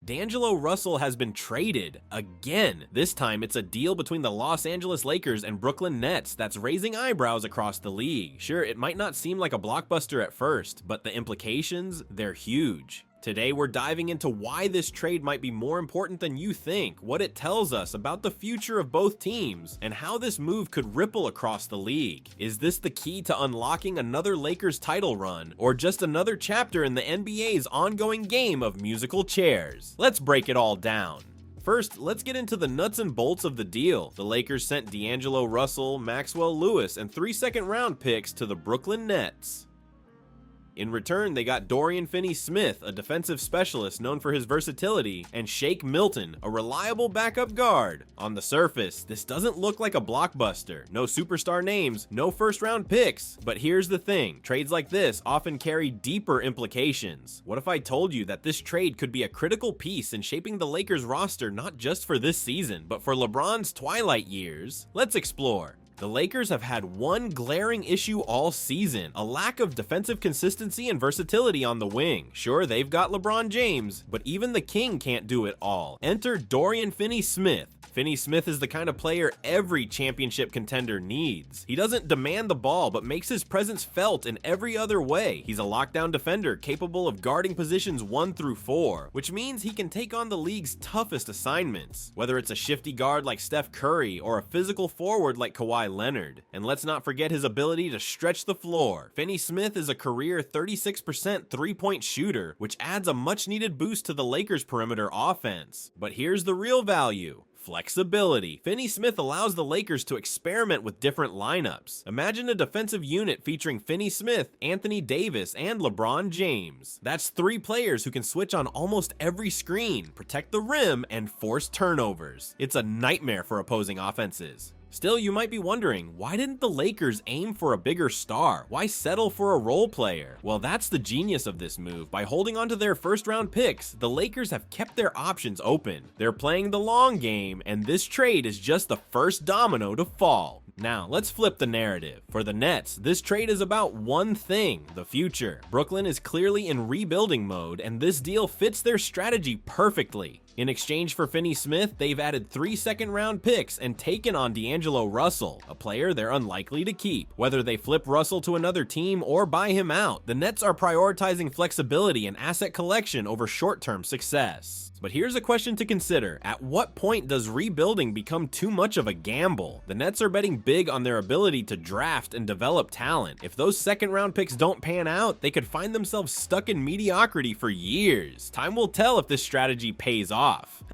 D'Angelo Russell has been traded again. This time it's a deal between the Los Angeles Lakers and Brooklyn Nets that's raising eyebrows across the league. Sure, it might not seem like a blockbuster at first, but the implications, they're huge. Today we're diving into why this trade might be more important than you think, what it tells us about the future of both teams, and how this move could ripple across the league. Is this the key to unlocking another Lakers title run, or just another chapter in the NBA's ongoing game of musical chairs? Let's break it all down. First, let's get into the nuts and bolts of the deal. The Lakers sent D'Angelo Russell, Maxwell Lewis, and 3 second-round picks to the Brooklyn Nets. In return, they got Dorian Finney-Smith, a defensive specialist known for his versatility, and Shake Milton, a reliable backup guard. On the surface, this doesn't look like a blockbuster. No superstar names, no first-round picks. But here's the thing, trades like this often carry deeper implications. What if I told you that this trade could be a critical piece in shaping the Lakers roster not just for this season, but for LeBron's twilight years? Let's explore. The Lakers have had one glaring issue all season, a lack of defensive consistency and versatility on the wing. Sure, they've got LeBron James, but even the king can't do it all. Enter Dorian Finney-Smith. Finney-Smith is the kind of player every championship contender needs. He doesn't demand the ball, but makes his presence felt in every other way. He's a lockdown defender capable of guarding positions 1 through 4, which means he can take on the league's toughest assignments, whether it's a shifty guard like Steph Curry or a physical forward like Kawhi Leonard. And let's not forget his ability to stretch the floor. Finney-Smith is a career 36% three-point shooter, which adds a much-needed boost to the Lakers' perimeter offense. But here's the real value. Flexibility. Finney-Smith allows the Lakers to experiment with different lineups. Imagine a defensive unit featuring Finney-Smith, Anthony Davis, and LeBron James. That's 3 players who can switch on almost every screen, protect the rim, and force turnovers. It's a nightmare for opposing offenses. Still, you might be wondering, why didn't the Lakers aim for a bigger star? Why settle for a role player? Well, that's the genius of this move. By holding onto their first-round picks, the Lakers have kept their options open. They're playing the long game, and this trade is just the first domino to fall. Now, let's flip the narrative. For the Nets, this trade is about one thing, the future. Brooklyn is clearly in rebuilding mode, and this deal fits their strategy perfectly. In exchange for Finney-Smith, they've added 3 second-round picks and taken on D'Angelo Russell, a player they're unlikely to keep. Whether they flip Russell to another team or buy him out, the Nets are prioritizing flexibility and asset collection over short-term success. But here's a question to consider. At what point does rebuilding become too much of a gamble? The Nets are betting big on their ability to draft and develop talent. If those second-round picks don't pan out, they could find themselves stuck in mediocrity for years. Time will tell if this strategy pays off.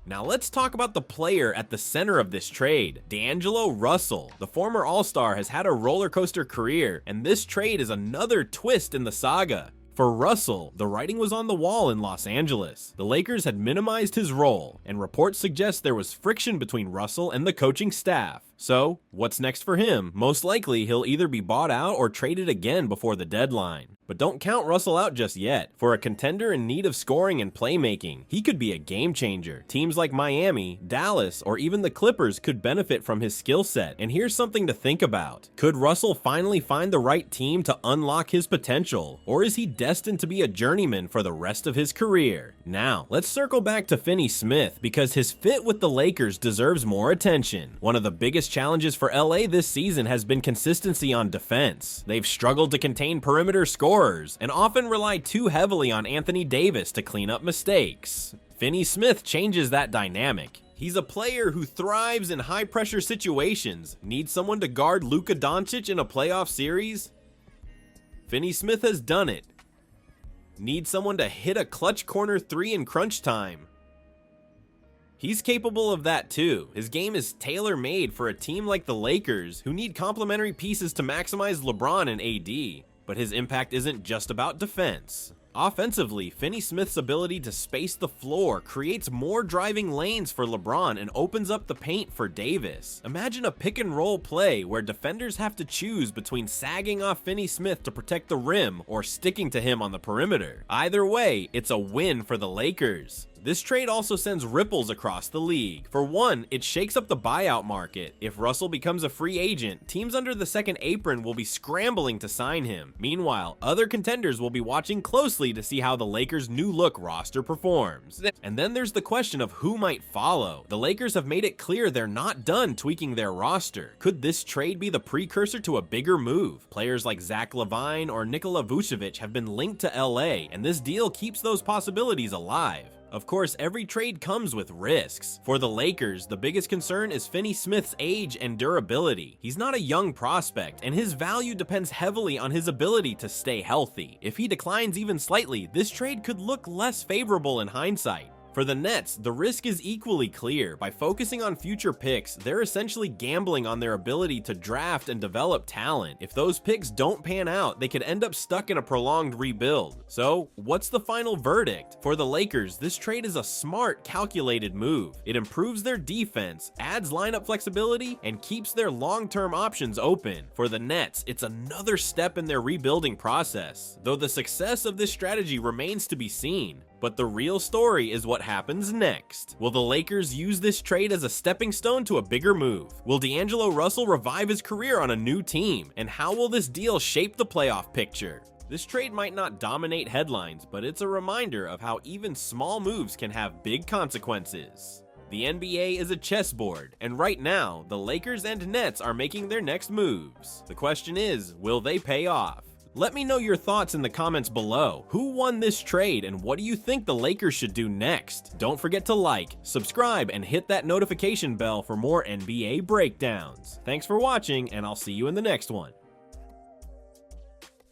Now let's talk about the player at the center of this trade, D'Angelo Russell. The former All-Star has had a roller coaster career, and this trade is another twist in the saga. For Russell, the writing was on the wall in Los Angeles. The Lakers had minimized his role, and reports suggest there was friction between Russell and the coaching staff. So, what's next for him? Most likely, he'll either be bought out or traded again before the deadline. But don't count Russell out just yet. For a contender in need of scoring and playmaking, he could be a game changer. Teams like Miami, Dallas, or even the Clippers could benefit from his skill set. And here's something to think about. Could Russell finally find the right team to unlock his potential? Or is he destined to be a journeyman for the rest of his career? Now, let's circle back to Finney-Smith, because his fit with the Lakers deserves more attention. One of the biggest challenges for LA this season has been consistency on defense. They've struggled to contain perimeter scorers and often rely too heavily on Anthony Davis to clean up mistakes. Finney-Smith changes that dynamic. He's a player who thrives in high-pressure situations. Need someone to guard Luka Doncic in a playoff series? Finney-Smith has done it. Need someone to hit a clutch corner 3 in crunch time? He's capable of that too. His game is tailor-made for a team like the Lakers, who need complementary pieces to maximize LeBron and AD. But his impact isn't just about defense. Offensively, Finney-Smith's ability to space the floor creates more driving lanes for LeBron and opens up the paint for Davis. Imagine a pick-and-roll play where defenders have to choose between sagging off Finney-Smith to protect the rim or sticking to him on the perimeter. Either way, it's a win for the Lakers. this trade also sends ripples across the league. For one, it shakes up the buyout market. If Russell becomes a free agent, teams under the second apron will be scrambling to sign him. Meanwhile, other contenders will be watching closely to see how the Lakers' new look roster performs. And then there's the question of who might follow. The Lakers have made it clear they're not done tweaking their roster. Could this trade be the precursor to a bigger move? Players like Zach LaVine or Nikola Vucevic have been linked to LA, and this deal keeps those possibilities alive. Of course, every trade comes with risks. For the Lakers, the biggest concern is Finney-Smith's age and durability. He's not a young prospect, and his value depends heavily on his ability to stay healthy. If he declines even slightly, this trade could look less favorable in hindsight. For the Nets, the risk is equally clear. By focusing on future picks, they're essentially gambling on their ability to draft and develop talent. If those picks don't pan out, they could end up stuck in a prolonged rebuild. So, what's the final verdict? For the Lakers, this trade is a smart, calculated move. It improves their defense, adds lineup flexibility, and keeps their long-term options open. For the Nets, it's another step in their rebuilding process, though the success of this strategy remains to be seen. But the real story is what happens next. Will the Lakers use this trade as a stepping stone to a bigger move? Will D'Angelo Russell revive his career on a new team? And how will this deal shape the playoff picture? This trade might not dominate headlines, but it's a reminder of how even small moves can have big consequences. The NBA is a chessboard, and right now, the Lakers and Nets are making their next moves. The question is, will they pay off? Let me know your thoughts in the comments below. Who won this trade, and what do you think the Lakers should do next? Don't forget to like, subscribe, and hit that notification bell for more NBA breakdowns. Thanks for watching, and I'll see you in the next one.